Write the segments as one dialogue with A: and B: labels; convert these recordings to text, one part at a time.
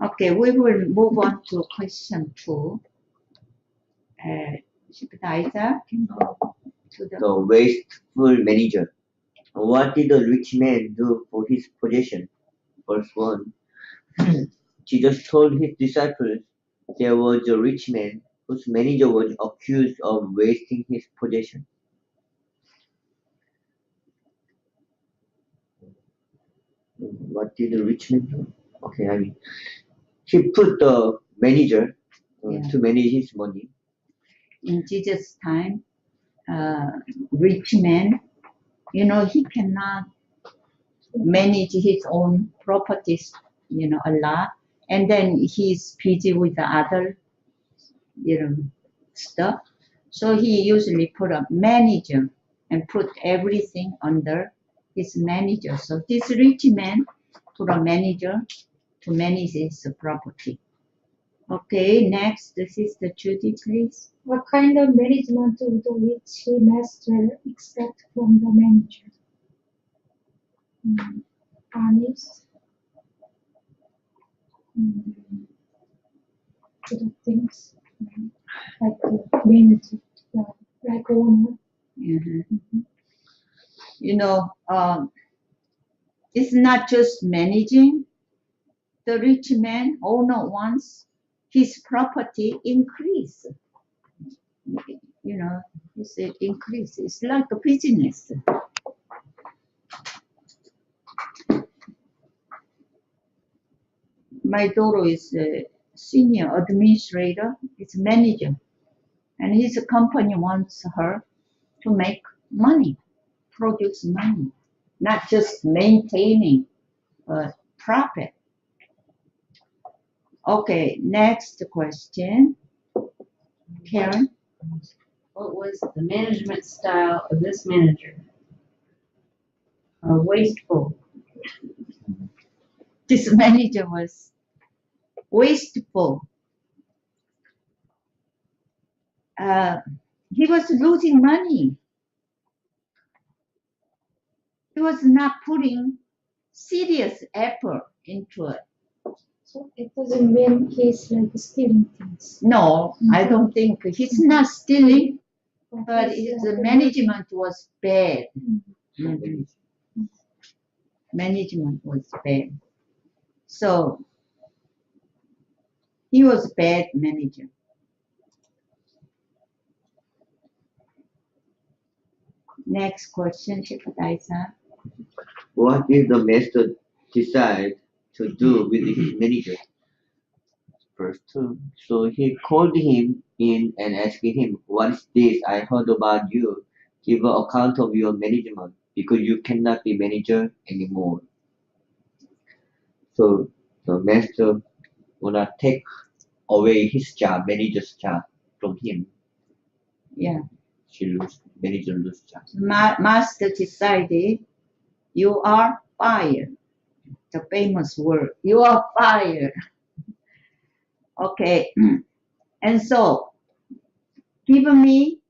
A: Okay, we will move on to question 2. Shipadiza can go to the...
B: The wasteful manager. What did the rich man do for his possession? Verse 1. Jesus told his disciples there was a rich man whose manager was accused of wasting his possession. What did the rich man do? Okay, I mean, he put the manager to manage his money.
A: In Jesus' time, rich man, he cannot manage his own properties, a lot. And then he's busy with the other, stuff. So he usually put a manager and put everything under his manager. So this rich man put a manager to manage his property. Okay, next, Sister Judy, please.
C: What kind of management would the rich master expect from the manager? Honest. Good things. Like the manager, like owner.
A: It's not just managing. The rich man owner wants his property increase. He said increase. It's like a business. My daughter is a senior administrator. It's manager, and his company wants her to make money, produce money, not just maintaining profit. Okay, next question. Karen?
D: What was the management style of this manager? Wasteful.
A: This manager was wasteful. He was losing money. He was not putting serious effort into it.
C: So it doesn't mean he's like stealing things.
A: No, I don't think he's not stealing, but the management was bad. Management was bad. So he was a bad manager. Next question, Shepadiza.
B: What did the master decide to do with his manager? Verse 2. So he called him in and asked him, "What is this I heard about you? Give an account of your management, because you cannot be manager anymore." So the master wanna take away his job, manager's job, from him.
A: Yeah.
B: Manager lose job.
A: Master decided, you are fired. The famous word, you are fired. Okay, and so give me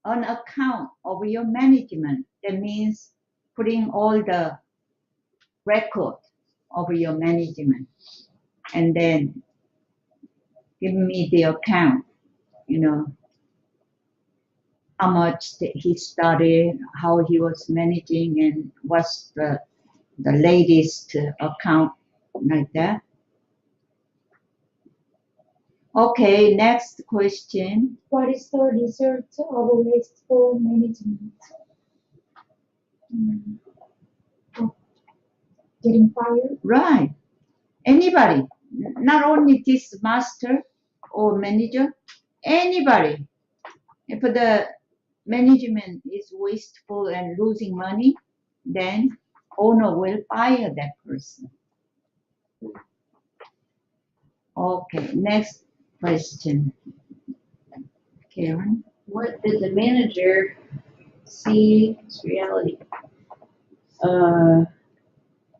A: an account of your management. That means putting all the record of your management, and then give me the account, how much he started, how he was managing, and what's the latest account, like that. Okay, next question.
C: What is the result of wasteful management? Getting fired?
A: Right. Anybody, not only this master or manager, anybody. If the management is wasteful and losing money, then owner will fire that person. Okay, next question. Karen?
D: What did the manager see as reality? The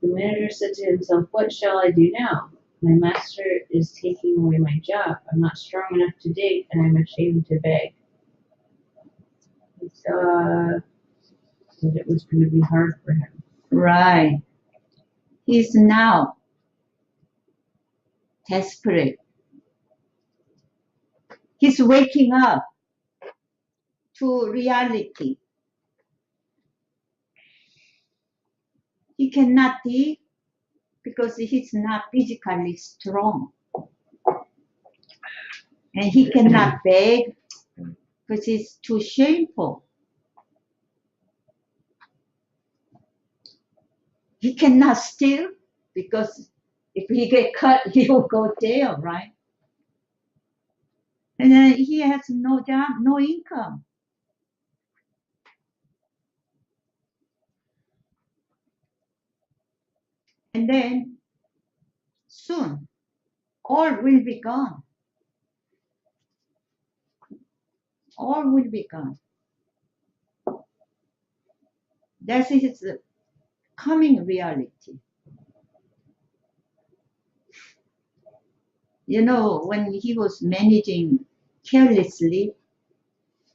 D: manager said to himself, "What shall I do now? My master is taking away my job. I'm not strong enough to dig, and I'm ashamed to beg." He saw that it was going to be hard for him.
A: Right. He's now desperate. He's waking up to reality. He cannot eat because he's not physically strong. And he cannot beg because it's too shameful. He cannot steal because if he get cut, he will go jail, right? And then he has no job, no income. And then soon, all will be gone. All will be gone. That is the coming reality. You know, when he was managing carelessly,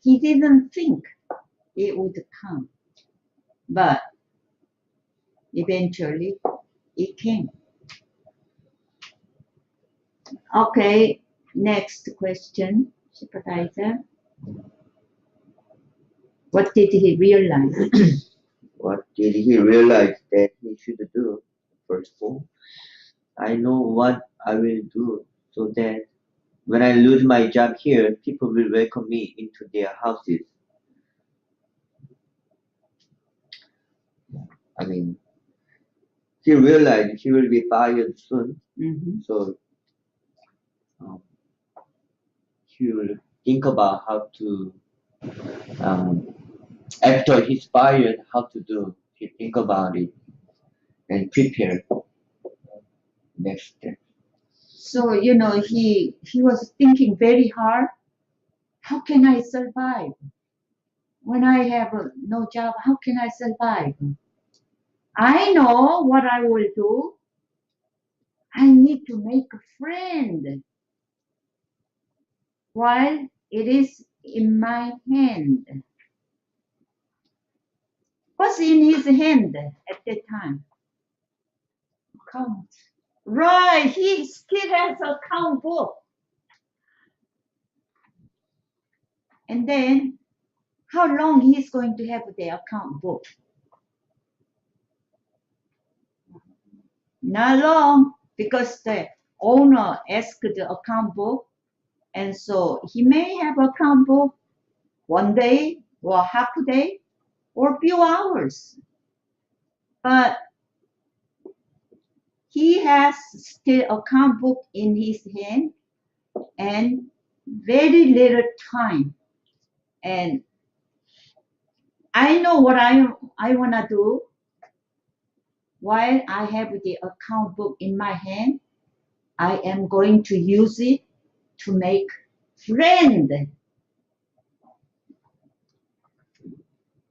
A: he didn't think it would come. But eventually, it came. Okay, next question, sympathizer. What did he realize?
B: What did he realize that he should do? First of all, I know what I will do so that when I lose my job here, people will welcome me into their houses. I mean, he realized he will be fired soon,
A: Mhm.
B: so um, he will think about how to, um, after he's fired, how to do. He think about it and prepare next step.
A: So, you know, he was thinking very hard. How can I survive? When I have no job, how can I survive? I know what I will do. I need to make a friend while it is in my hand. What's in his hand at that time? Account. Right, he still has account book. And then how long he's going to have the account book? Not long, because the owner asked the account book, and so he may have account book one day or half a day or a few hours. But he has still account book in his hand and very little time. And I know what I wanna do while I have the account book in my hand. I am going to use it to make friend.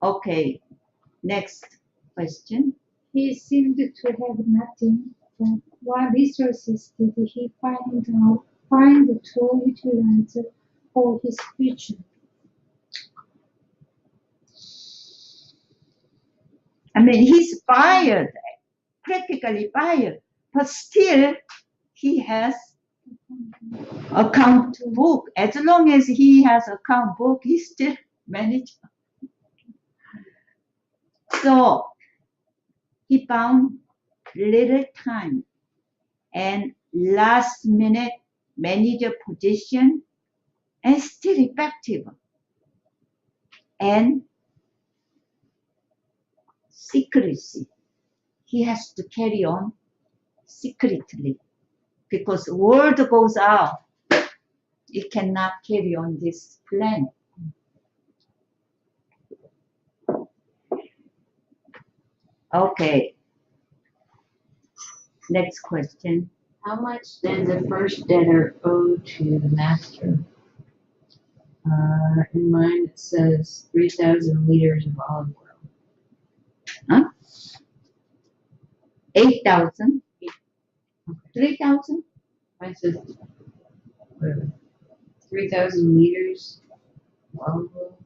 A: Okay, next question.
C: He seemed to have nothing, but what resources did he find to utilize for his future?
A: I mean, he's fired, practically fired, but still he has account book. As long as he has account book, he still manage. So he found little time and last minute manager position and still effective and secrecy. He has to carry on secretly because word goes out. It cannot carry on this plan. Okay. Next question.
D: How much did the first debtor owe to the master? In mine it says 3,000 liters of olive oil.
A: 8,000? 3,000?
D: Mine says 3,000 liters of olive oil.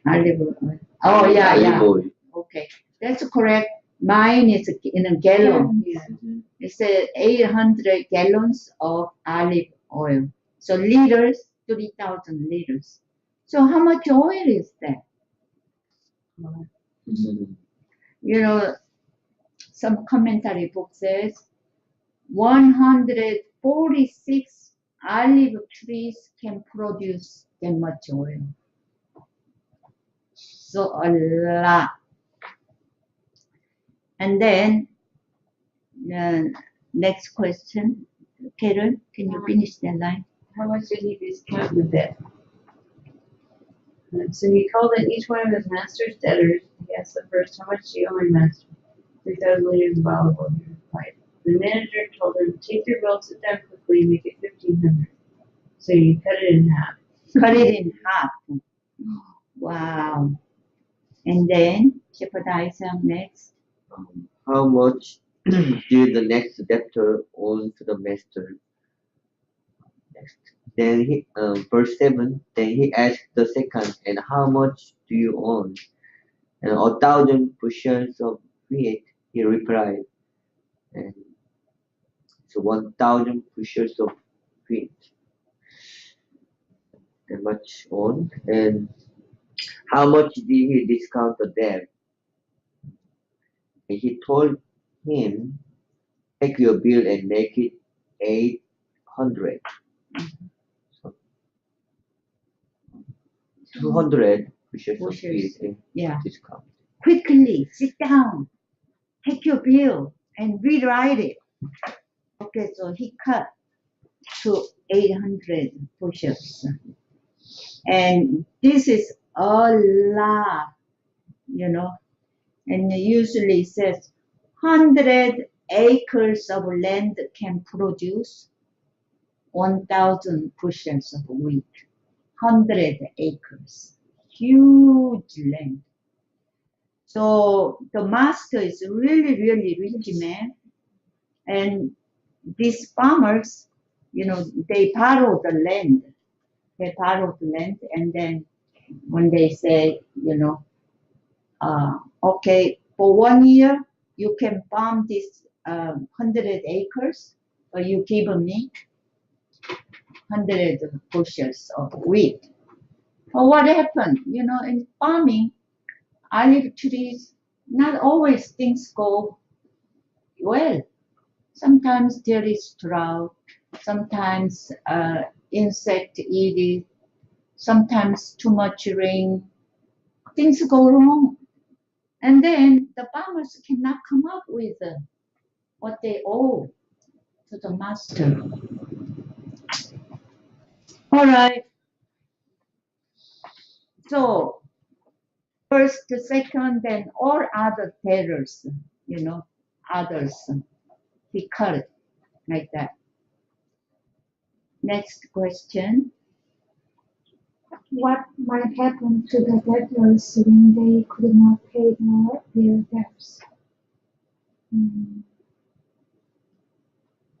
A: Olive oil. Oh, yeah, yeah.
B: Olive oil.
A: Okay. That's correct. Mine is in a gallon.
D: Yeah.
A: It's 800 gallons of olive oil. So liters, 3,000 liters. So how much oil is that? You know, some commentary book says 146 olive trees can produce that much oil. So a lot. And then next question, Karen, can you finish that line?
D: How much did he discount the debt? So he called in each one of his master's debtors. He asked the first, how much do you owe my master? 3,000 liters of olive oil, he replied. The manager told him, take your bill, sit down quickly, make it 1,500. So you cut it in half.
A: Cut it in half. Wow. And then jeopardize him next.
B: How much did the next debtor owe to the master? Next. Then verse 7. Then he asked the second, and how much do you own? And 1,000 bushels of wheat, he replied. And so 1,000 bushels of wheat. That much owned. And how much did he discount the debt? And he told him, take your bill and make it 800. So 200 bushels of
A: Bushels.
B: wheat
A: Yeah.
B: discount.
A: Quickly, sit down, take your bill, and rewrite it. Okay, so he cut to 800 push-ups. And this is a lot, and it usually says 100 acres of land can produce 1,000 bushels of wheat. 100 acres, huge land. So the master is really, really rich man. And these farmers, they borrow the land. They borrow the land, and then when they say, okay, for 1 year, you can farm this 100 acres, or you give me 100 bushels of wheat. But what happened? In farming, olive trees, not always things go well. Sometimes there is drought, sometimes insect eat it, sometimes too much rain. Things go wrong. And then the farmers cannot come up with what they owe to the master. All right. So first, second, then all other debtors, others, he cut it like that. Next question.
C: What might happen to the debtors when they could not pay their debts?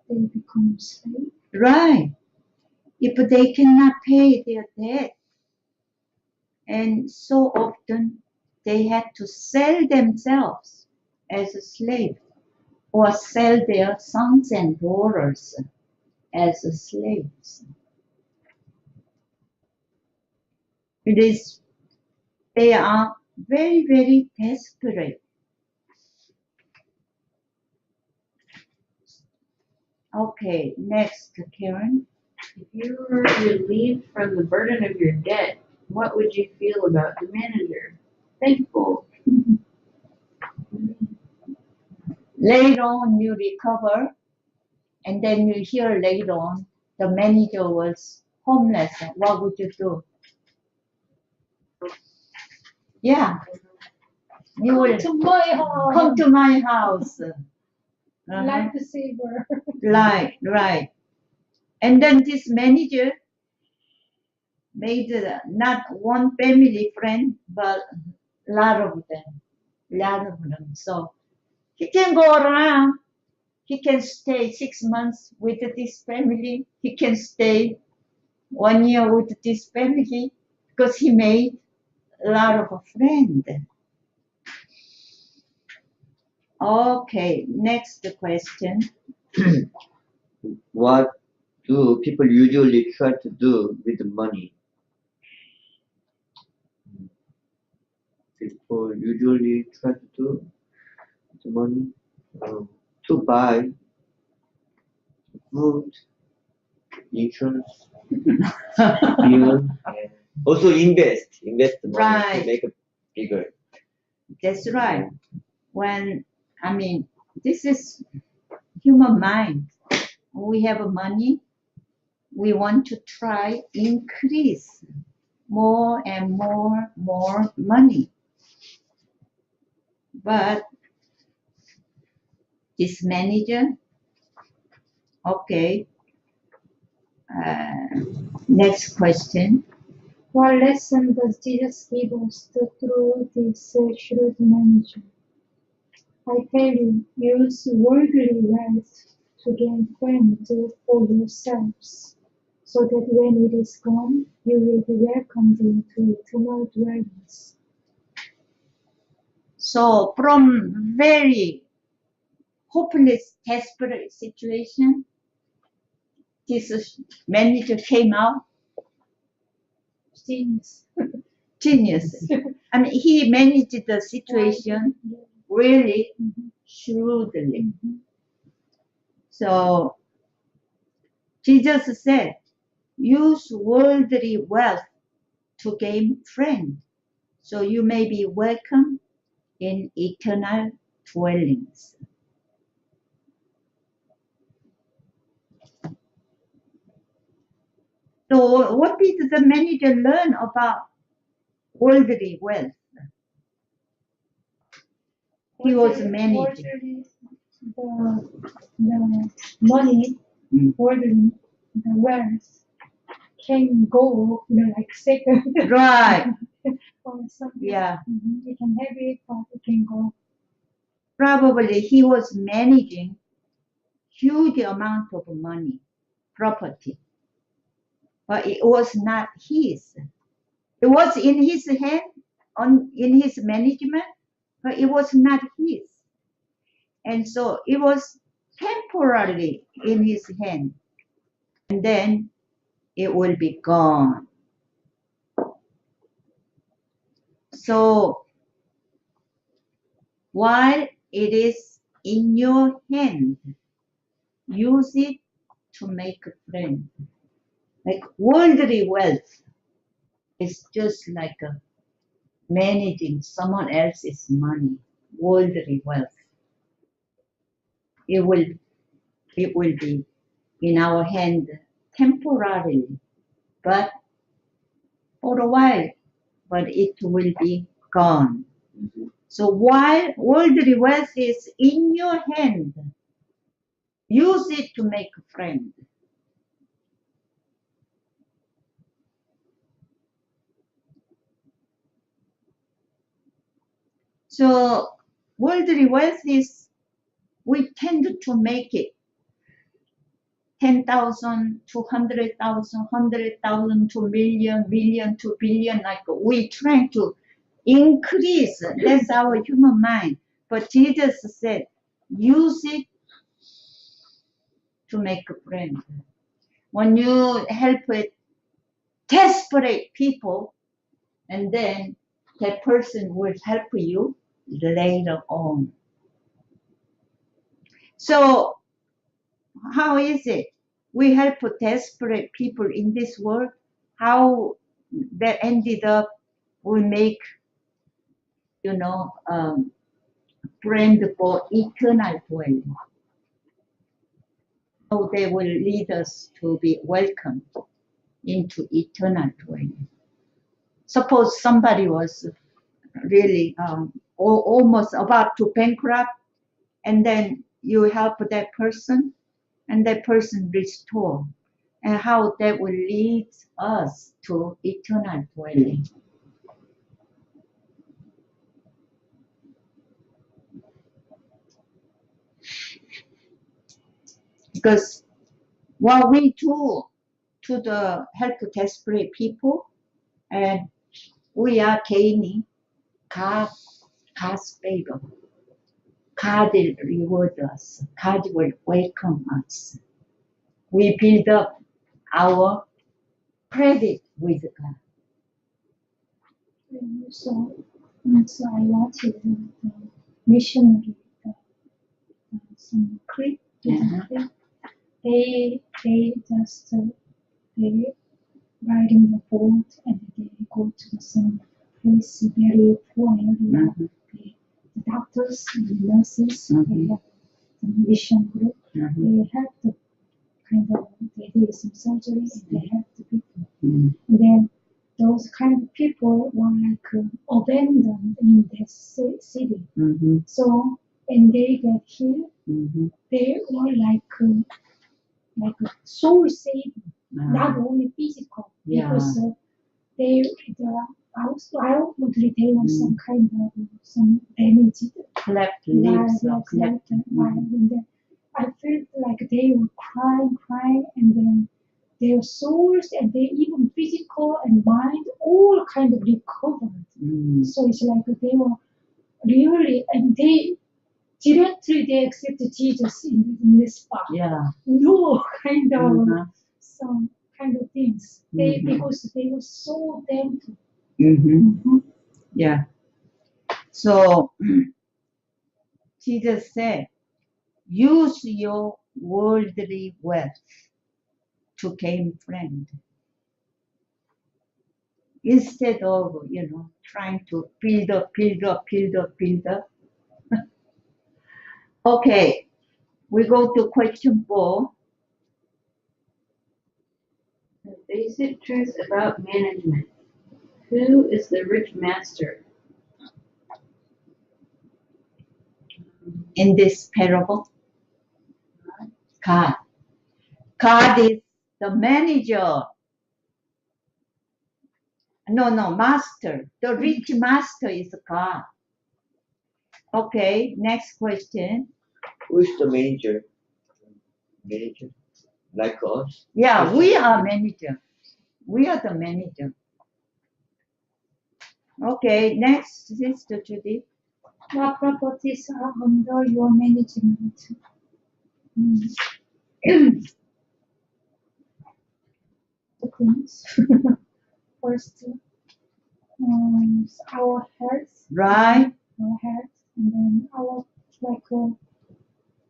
C: They become slaves.
A: Right. If they cannot pay their debt, and so often they have to sell themselves as a slave, or sell their sons and daughters as slaves. They are very, very desperate. Okay, next, Karen.
D: If you were relieved from the burden of your debt, what would you feel about the manager? Thankful.
A: Later on, you recover, and then you hear later on the manager was homeless. What would you do? Yeah, you will
C: To my home.
A: come to my house.
C: Lifesaver.
A: Right. And then this manager made not one family friend, but a lot of them. So he can go around. He can stay 6 months with this family. He can stay 1 year with this family because he made a lot of friends. Okay, next question.
B: What do people usually try to do with the money? People usually try to do with the money to buy food, insurance, bill, and also invest the money
A: Right.
B: to make it bigger.
A: That's right. When, I mean, this is human mind. We have money, we want to try increase more and more money. But this manager, okay, next question.
C: What lesson does Jesus give us through this shrewd manager? I tell you, use worldly wealth to gain friends for yourselves, so that when it is gone, you will be welcomed into eternal dwellings.
A: So from very hopeless, desperate situation, this manager came out
C: Genius.
A: genius. I mean, he managed the situation really shrewdly. So Jesus said, use worldly wealth to gain friends, so you may be welcome in eternal dwellings. So what did the manager learn about worldly wealth? He was managing.
C: The money, worldly, the wealth can go, like second.
A: Right.
C: Or something.
A: Yeah.
C: You can have it, but it can go.
A: Probably he was managing huge amount of money, property, but it was not his. It was in his hand, in his management, but it was not his. And so it was temporarily in his hand, and then it will be gone. So while it is in your hand, use it to make a friend. Like worldly wealth is just like managing someone else's money, worldly wealth. It will be in our hand temporarily, but for a while, but it will be gone. So while worldly wealth is in your hand, use it to make a friend. So worldly wealth is, we tend to make it 10,000 to 100,000, 100,000 to million to billion, like we trying to increase. That's our human mind. But Jesus said, use it to make a friend. When you help with desperate people, and then that person will help you later on. So how is it? We help desperate people in this world. How that ended up, we make, friend for eternal dwelling. So they will lead us to be welcomed into eternal dwelling. Suppose somebody was really almost about to bankrupt, and then you help that person, and that person restore, and how that will lead us to eternal dwelling. Because what we do to the help desperate people, and we are gaining God's favor, God will reward us. God will welcome us. We build up our credit with God.
C: And also I wanted the missionary, some Crete, they just they riding the boat and they go to some place very poor area. The doctors and nurses, they have some mission group. They help the they did some surgery and they help the people. And then those kind of people were like abandoned in the city. So when they get healed, they were like a soul saving, not only physical, because outwardly they were some kind of some damaged
A: Cleft lips or
C: lives,
A: cleft.
C: and then I felt like they were crying, and then their souls and their even physical and mind all kind of recovered. So it's like they were really, and they directly they accept Jesus in this spot.
A: Yeah.
C: No kind of some kind of things. Because they were so thankful.
A: Yeah. So Jesus said, use your worldly wealth to gain friend. Instead of, trying to build up. Okay, we go to question 4.
D: The basic truth about management. Who is the rich master?
A: In this parable, God. God is the manager. No, master. The rich master is God. Okay, next question.
B: Who is the manager? Manager? Like us?
A: Yeah, we are manager. We are the manager. Okay, next, Sister Judy.
C: What properties are under your management? The things. First, our health.
A: Right.
C: Our health, and then our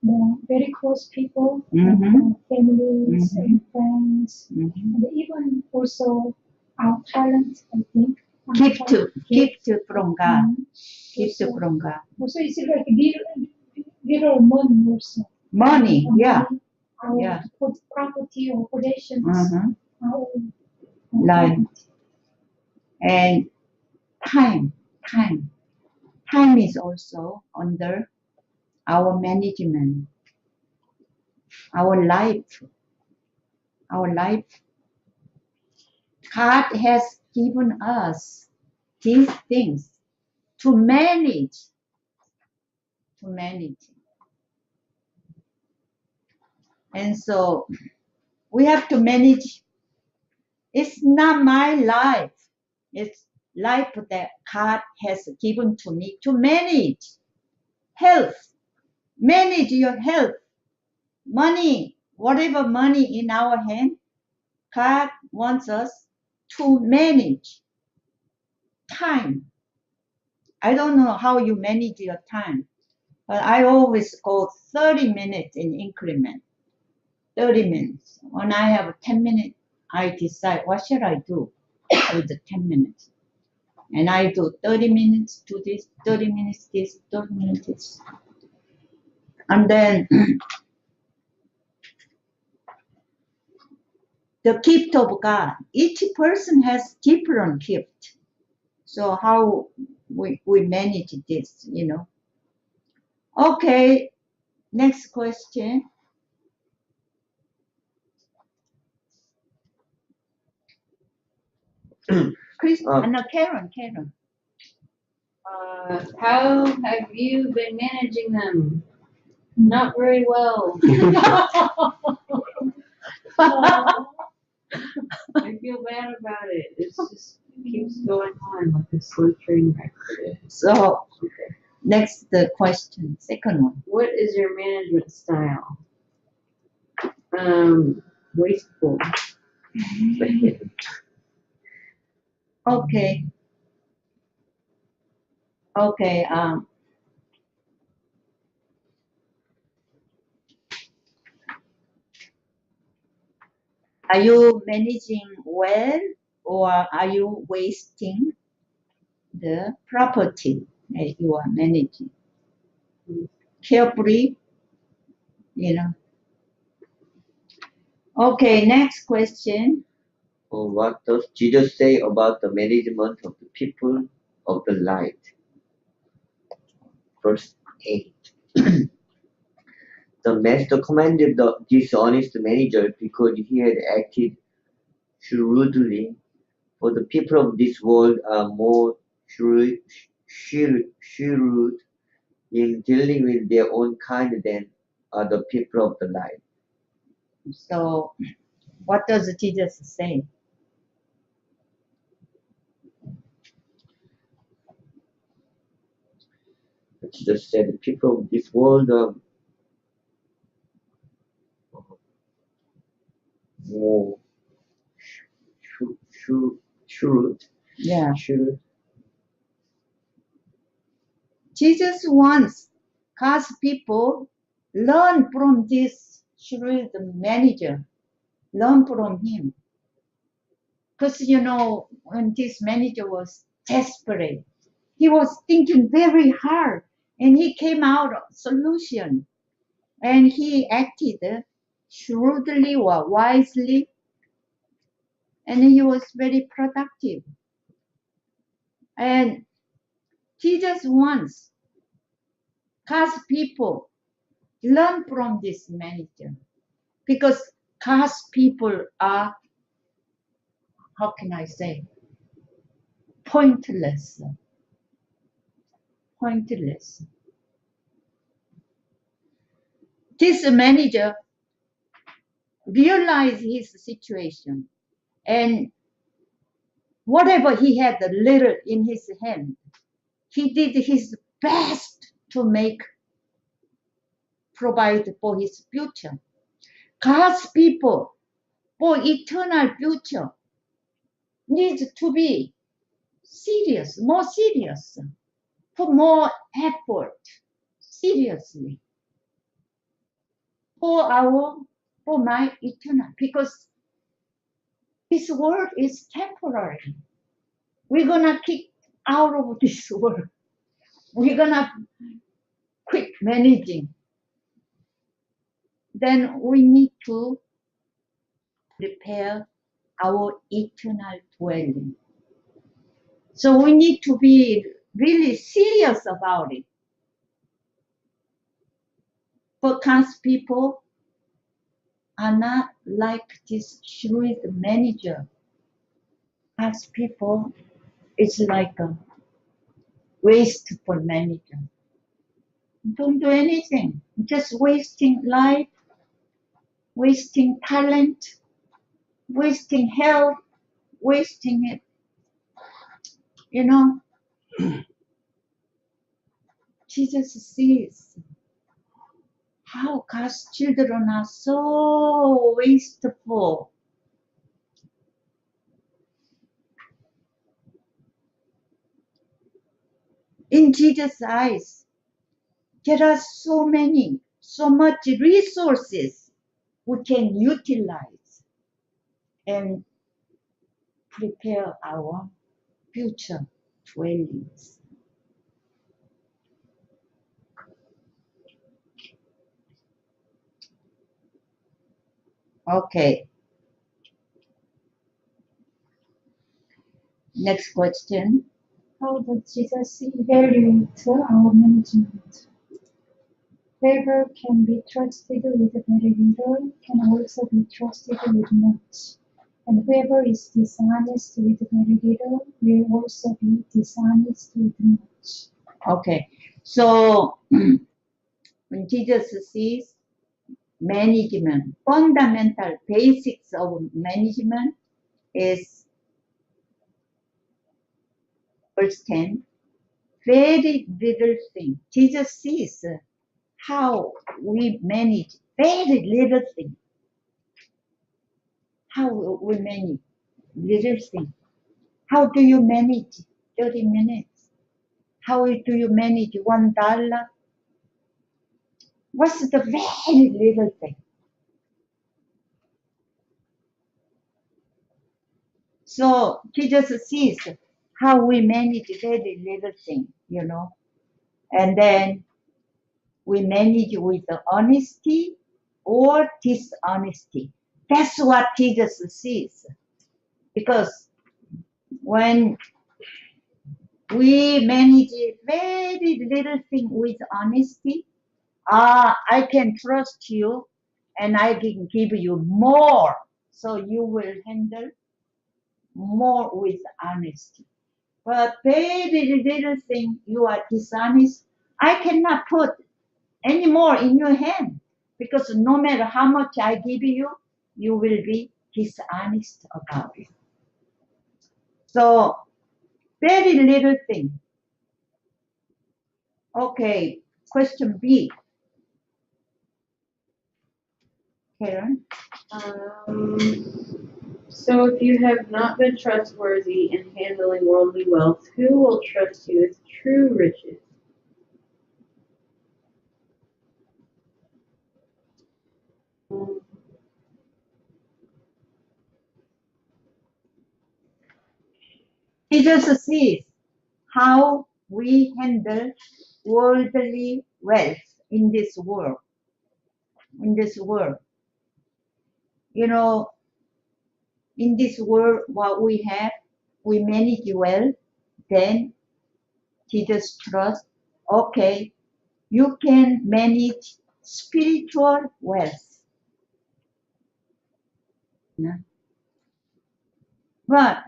C: the very close people, families and friends, and even also our talent. I think.
A: Gift from God. Gift from God.
C: Also, it's like little money also.
A: Money, yeah.
C: Our property or possessions. Our
A: Like, and time. Time is also under our management. Our life. God has given us these things to manage. And so we have to manage. It's not my life. It's life that God has given to me to manage. Health. Manage your health. Money. Whatever money in our hand, God wants us to manage. Time. I don't know how you manage your time, but I always go 30 minutes in increment. 30 minutes. When I have 10 minutes, I decide what should I do with the 10 minutes. And I do 30 minutes to this, 30 minutes this, 30 minutes this. And then the gift of God. Each person has different gift. So how we manage this, Okay, next question. Karen.
D: How have you been managing them? Not very well. I feel bad about it. It just keeps going on like a slow train wreck.
A: So Next question, second one.
D: What is your management style? Wasteful.
A: Okay. Okay. Are you managing well, or are you wasting the property that you are managing? Carefully, you know. Okay, next question.
B: What does Jesus say about the management of the people of the light? Verse 8. The master commanded the dishonest manager because he had acted shrewdly, for the people of this world are more shrewd in dealing with their own kind than are the people of the light.
A: So, what does Jesus say?
B: Jesus said the people of this world are more shrewd.
A: Yeah.
B: Shrewd.
A: Jesus wants God's people learn from this shrewd manager. Learn from him. Because, when this manager was desperate, he was thinking very hard, and he came out a solution, and he acted shrewdly or wisely, and he was very productive. And Jesus wants God's people learn from this manager, because God's people are, how can I say, pointless. Pointless. This manager realized his situation, and whatever he had a little in his hand, he did his best to provide for his future. God's people, for eternal future, needs to be serious, more serious, for more effort, seriously, for my eternal, because this world is temporary. We're gonna kick out of this world. We're gonna quit managing. Then we need to prepare our eternal dwelling. So we need to be really serious about it. For God's people are not like this shrewd manager. God's people is like a wasteful manager. Don't do anything, just wasting life, wasting talent, wasting health, wasting it. Jesus sees how God's children are so wasteful. In Jesus' eyes, there are so much resources we can utilize and prepare our future dwellings. Okay. Next question.
C: How does Jesus evaluate our management? Whoever can be trusted with very little can also be trusted with much. And whoever is dishonest with very little will also be dishonest with much.
A: Okay. So when Jesus sees management, fundamental basics of management is verse 10. very little thing. Jesus sees how we manage very little thing. How we manage little thing. How do you manage 30 minutes? How do you manage $1? What's the very little thing? So Jesus sees how we manage very little thing, and then we manage with honesty or dishonesty. That's what Jesus sees. Because when we manage very little thing with honesty, I can trust you and I can give you more. So you will handle more with honesty. But very little thing you are dishonest, I cannot put any more in your hand because no matter how much I give you, you will be dishonest about it. So very little thing. Okay, question B. Karen?
D: So if you have not been trustworthy in handling worldly wealth, who will trust you with true riches?
A: Jesus sees how we handle worldly wealth in this world. In this world. In this world, what we have, we manage well, then Jesus trusts, okay, you can manage spiritual wealth. Yeah. But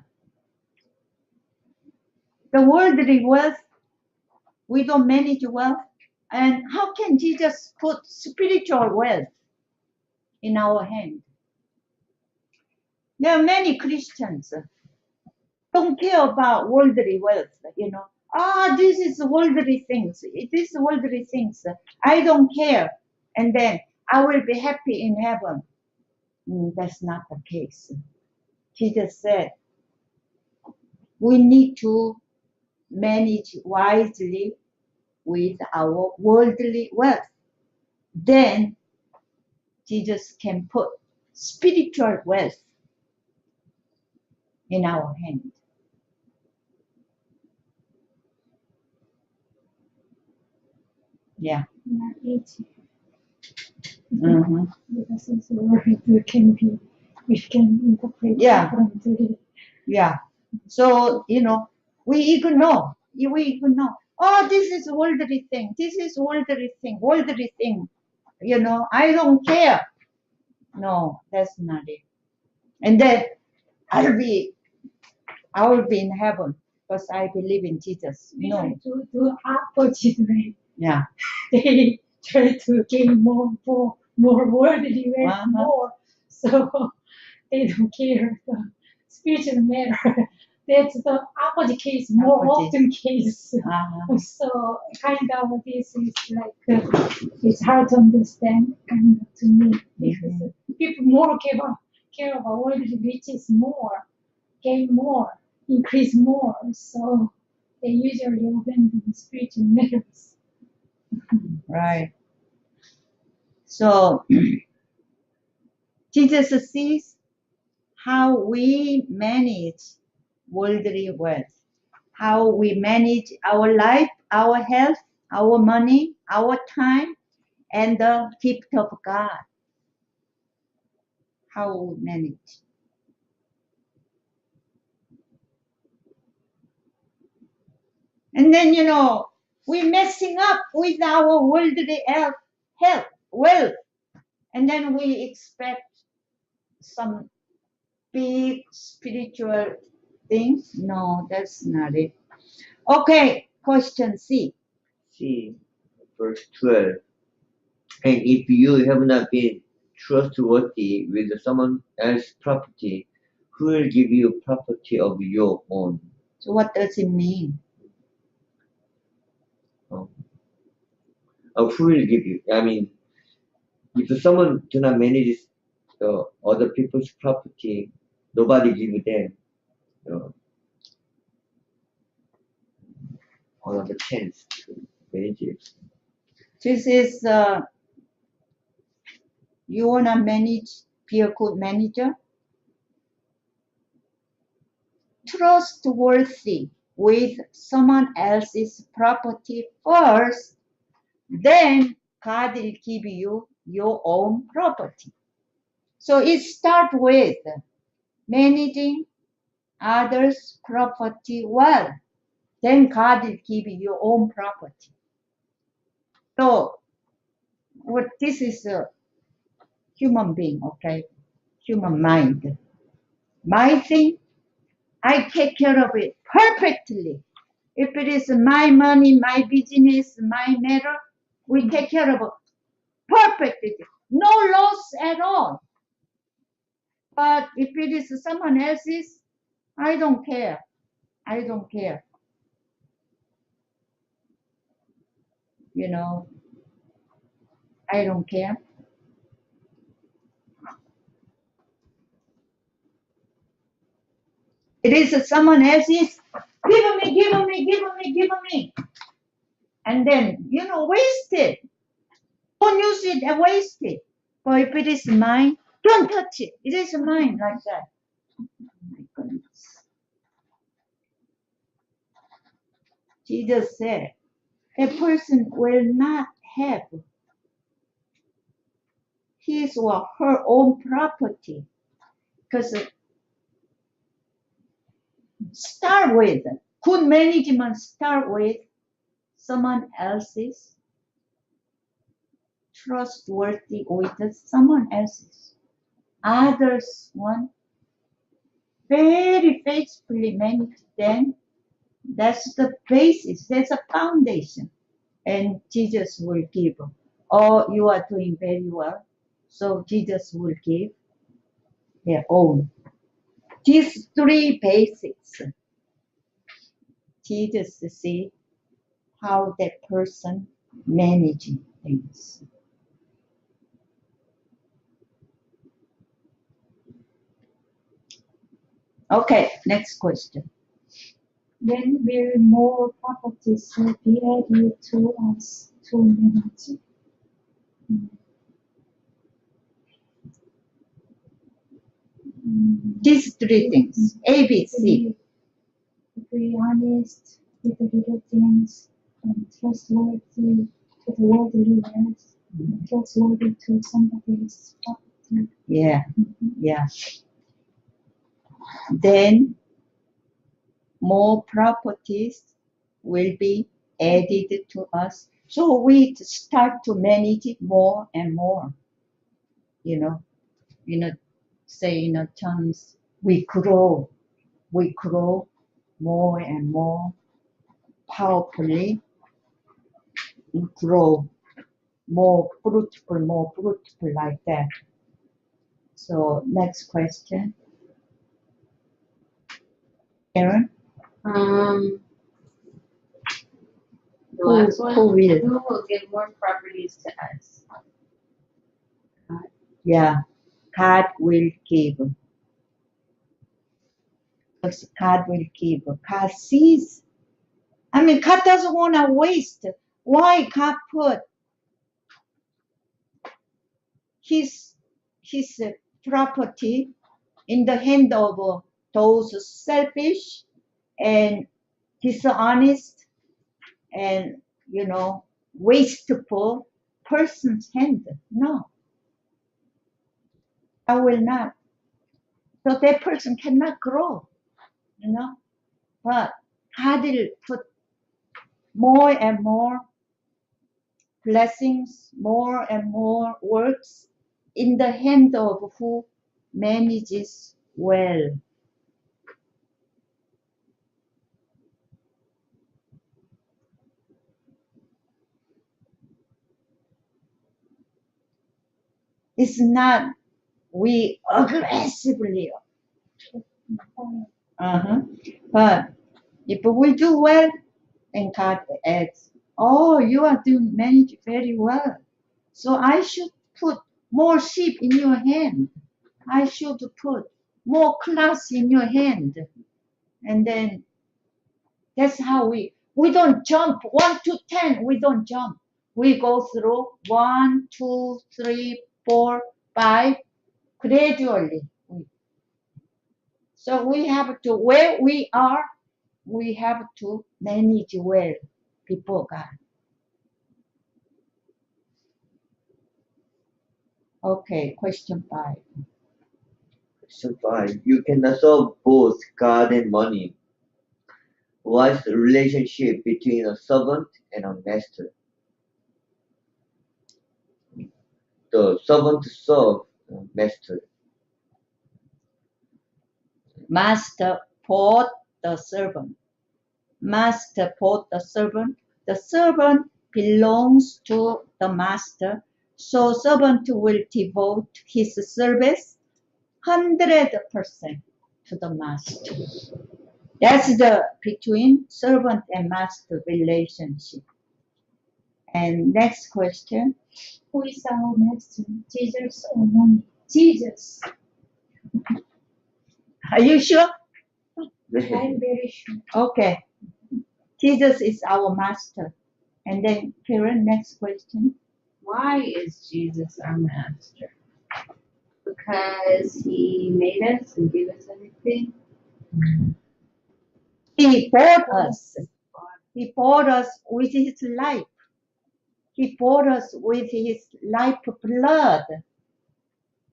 A: the worldly wealth, we don't manage well. And how can Jesus put spiritual wealth in our hand? There are many Christians don't care about worldly wealth. This is worldly things. This is worldly things. I don't care. And then I will be happy in heaven. That's not the case. Jesus said, we need to manage wisely with our worldly wealth. Then Jesus can put spiritual wealth in our hand. Yeah. Mm-hmm.
C: Because it's a word that we can interpret differently.
A: Yeah. So, we ignore. Oh, this is worldly thing. This is worldly thing. Worldly thing. I don't care. No, that's not it. And then I will be in heaven because I believe in Jesus.
C: We
A: No.
C: try to do opposite way.
A: Yeah.
C: They try to gain more worldly wealth, more. So they don't care the spiritual matter. That's the opposite case, more often case. So kind of this is like it's hard to understand kind of to me because people more care about worldly riches more, gain more, increase more. So they usually abandon spiritual matters.
A: Right. So Jesus sees how we manage worldly wealth, how we manage our life, our health, our money, our time, and the gift of God. How we manage. And then, we're messing up with our worldly health, wealth. And then we expect some big spiritual thing. No, that's not it. Okay, question C.
B: C, verse 12. And if you have not been trustworthy with someone else's property, who will give you property of your own?
A: So what does it mean?
B: Who will give you? I mean, if someone do not manage other people's property, nobody give them uh, another chance to manage it.
A: This is, you wanna manage, be a good manager? Trustworthy with someone else's property first, then God will give you your own property. So it starts with managing others' property well. Then God will give you your own property. So what this is a human being, okay? Human mind. My thing, I take care of it perfectly. If it is my money, my business, my matter, we take care of it perfectly. No loss at all. But if it is someone else's, I don't care. I don't care. You know, I don't care. It is someone else's. Give me, give me, give me, give me. And then, waste it. Don't use it and waste it. But if it is mine, don't touch it. It is mine like that. Oh my goodness. Jesus said, a person will not have his or her own property. Because start with, good management start with someone else's, trustworthy with someone else's. Others one, very faithfully managed, then that's the basis, that's a foundation. And Jesus will give. Oh, you are doing very well. So Jesus will give their own. These three basics, Jesus see how that person managing things. Okay, next question.
C: When will more properties be added to us to manage?
A: These three things, A, B, C.
C: If we honest with the little things and trustworthy to the worldly words, and trustworthy to somebody's property.
A: Yeah, yeah. Then more properties will be added to us. So we start to manage it more and more. You know, say in terms, we grow more and more powerfully, we grow more fruitful like that. So next question. Aaron?
D: The last one.
A: Who will?
D: Who will give more properties to us?
A: Yeah, God will give. Because God will give. God sees. I mean, God doesn't want to waste. Why God put his property in the hand of those selfish and dishonest and wasteful person's hand? No, I will not. So that person cannot grow, But God will put more and more blessings, more and more works in the hand of who manages well. It's not we aggressively, but if we do well, then God adds Oh, you are doing manage very well. So I should put more sheep in your hand. I should put more class in your hand. And then that's how we don't jump 1 to 10. We don't jump. We go through 1, 2, 3, 4, 5 gradually. So we have to, where we are, we have to manage well before God. Okay, question 5.
B: So fine. You cannot serve both God and money. What's the relationship between a servant and a master? The servant serves the master.
A: Master bought the servant. Master bought the servant. The servant belongs to the master. So servant will devote his service 100% to the master. That's the between servant and master relationship. And next question.
C: Who is our master, Jesus or money? Jesus.
A: Are you sure?
C: I'm very sure.
A: Okay. Jesus is our master. And then Karen, next question.
D: Why is Jesus our master? Because he made us and gave us everything.
A: He bought us. He bought us with his life. He bought us with his life blood.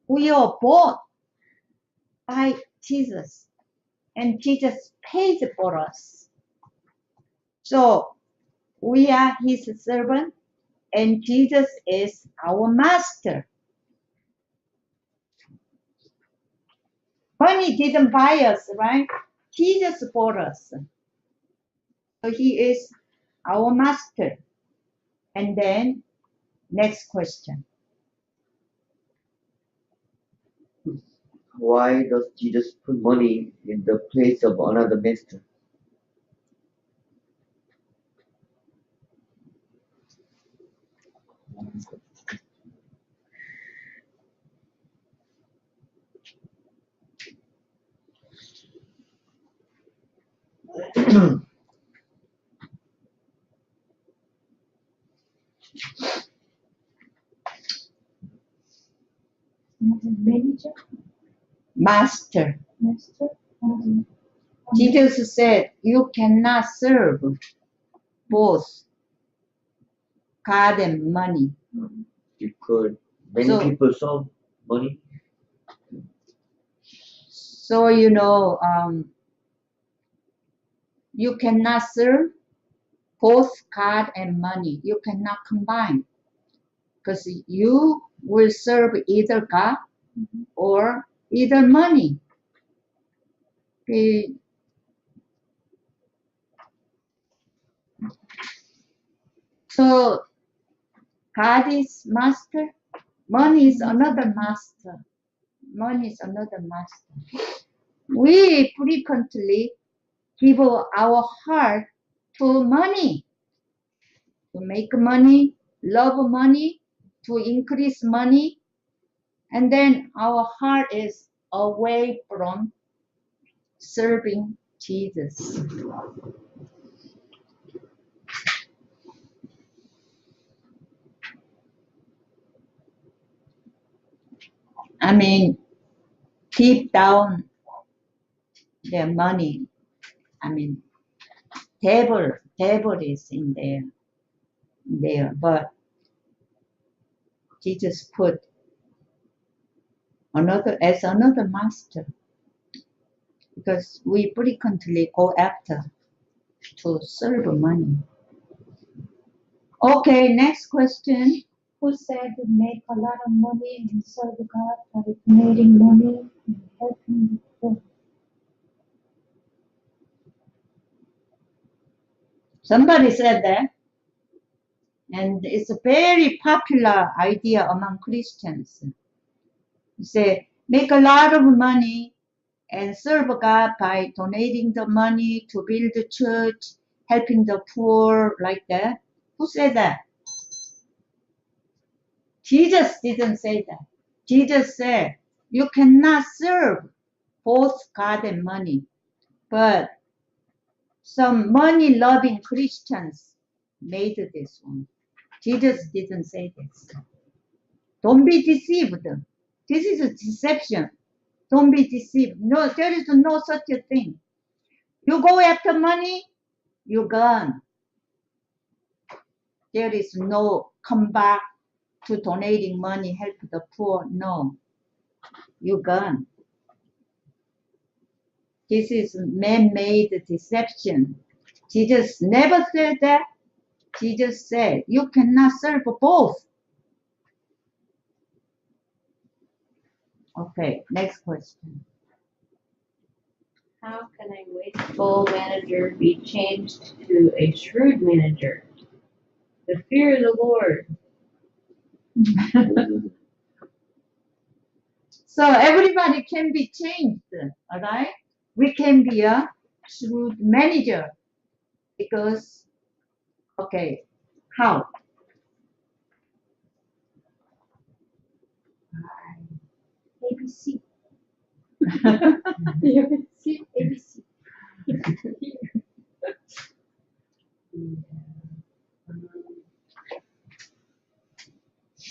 A: We are bought by Jesus. And Jesus paid for us. So we are his servant and Jesus is our master. Money didn't buy us, right? Jesus bought us. So he is our master. And then next question.
B: Why does Jesus put money in the place of another master?
C: Another manager,
A: Master.
C: master, another.
A: Jesus said, you cannot serve both God and money.
B: Because many
A: So-
B: people serve money.
A: So, you cannot serve both God and money. You cannot combine. Because you will serve either God or either money. So God is master, money is another master. Money is another master. We frequently give our heart to money, to make money, love money, to increase money, and then our heart is away from serving Jesus. I mean, deep down, their money, I mean, devil is in there, but Jesus put another master because we frequently go after to serve money. Okay, next question.
C: Who said make a lot of money and serve God by donating money and helping the poor?
A: Somebody said that, and it's a very popular idea among Christians. You say, make a lot of money and serve God by donating the money to build the church, helping the poor, like that. Who said that? Jesus didn't say that. Jesus said, you cannot serve both God and money. But some money-loving Christians made this one. Jesus didn't say this. Don't be deceived. This is a deception. Don't be deceived. No, there is no such a thing. You go after money, you're gone. There is no come back to donating money, help the poor. No, you're gone. This is man-made deception. Jesus never said that. Jesus said, you cannot serve both. Okay, next question.
D: How can a wasteful manager be changed to a shrewd manager? The fear of the Lord.
A: So everybody can be changed, all right? We can be a shrewd manager because, okay, how?
C: ABC. ABC. ABC.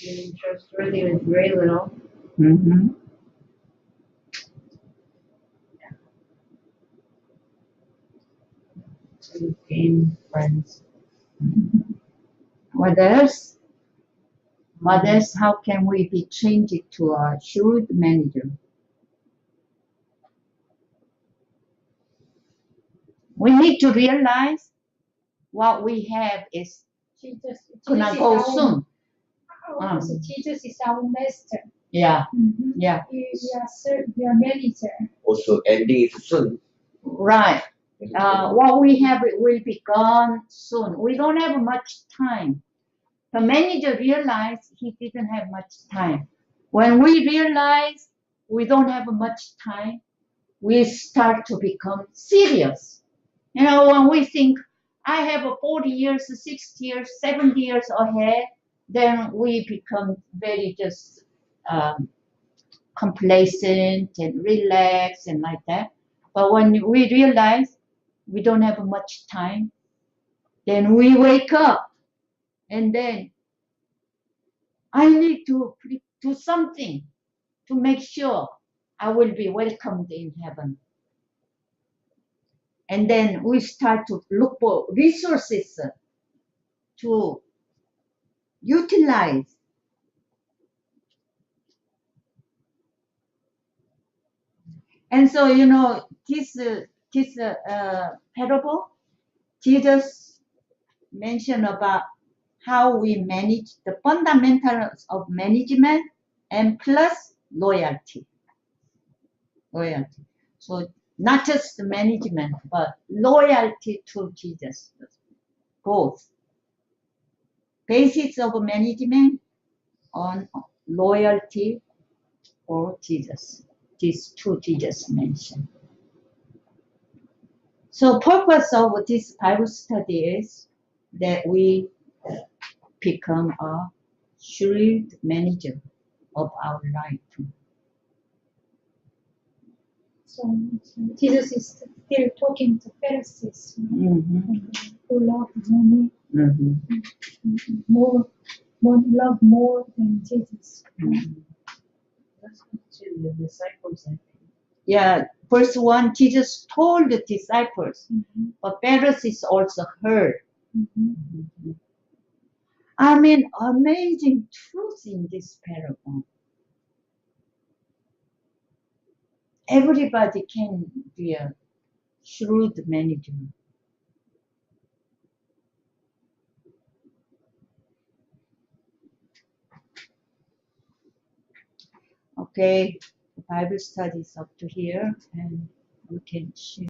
D: Being trustworthy with very little.
A: Mm-hmm.
D: To gain friends.
A: What else? What else? How can we be changed to a shrewd manager? We need to realize what we have is
C: Jesus
A: gonna
C: is
A: go
C: our,
A: soon.
C: So Jesus is our master.
A: Yeah,
C: Mm-hmm.
A: yeah,
C: You are manager.
B: Also, ending is soon.
A: right. What we have will be gone soon. We don't have much time. The manager realized he didn't have much time. When we realize we don't have much time, we start to become serious. You know, when we think, I have 40 years, 60 years, 70 years ahead, then we become very just complacent and relaxed and like that. But when we realize we don't have much time, then we wake up and then I need to do something to make sure I will be welcomed in heaven. And then we start to look for resources to utilize. And so, you know, this parable, Jesus mentioned about how we manage the fundamentals of management and plus loyalty. Loyalty. So not just the management, but loyalty to Jesus. Both. Basics of management on loyalty for Jesus. These two Jesus mentioned. So purpose of this Bible study is that we become a shrewd manager of our life.
C: So Jesus is still talking to Pharisees, who love money love more than Jesus.
D: Let's go to the disciples, I think.
A: Yeah, verse 1, Jesus told the disciples, but Pharisees also heard. I mean, amazing truth in this parable. Everybody can be a shrewd manager. Okay, the Bible study is up to here, and we can share.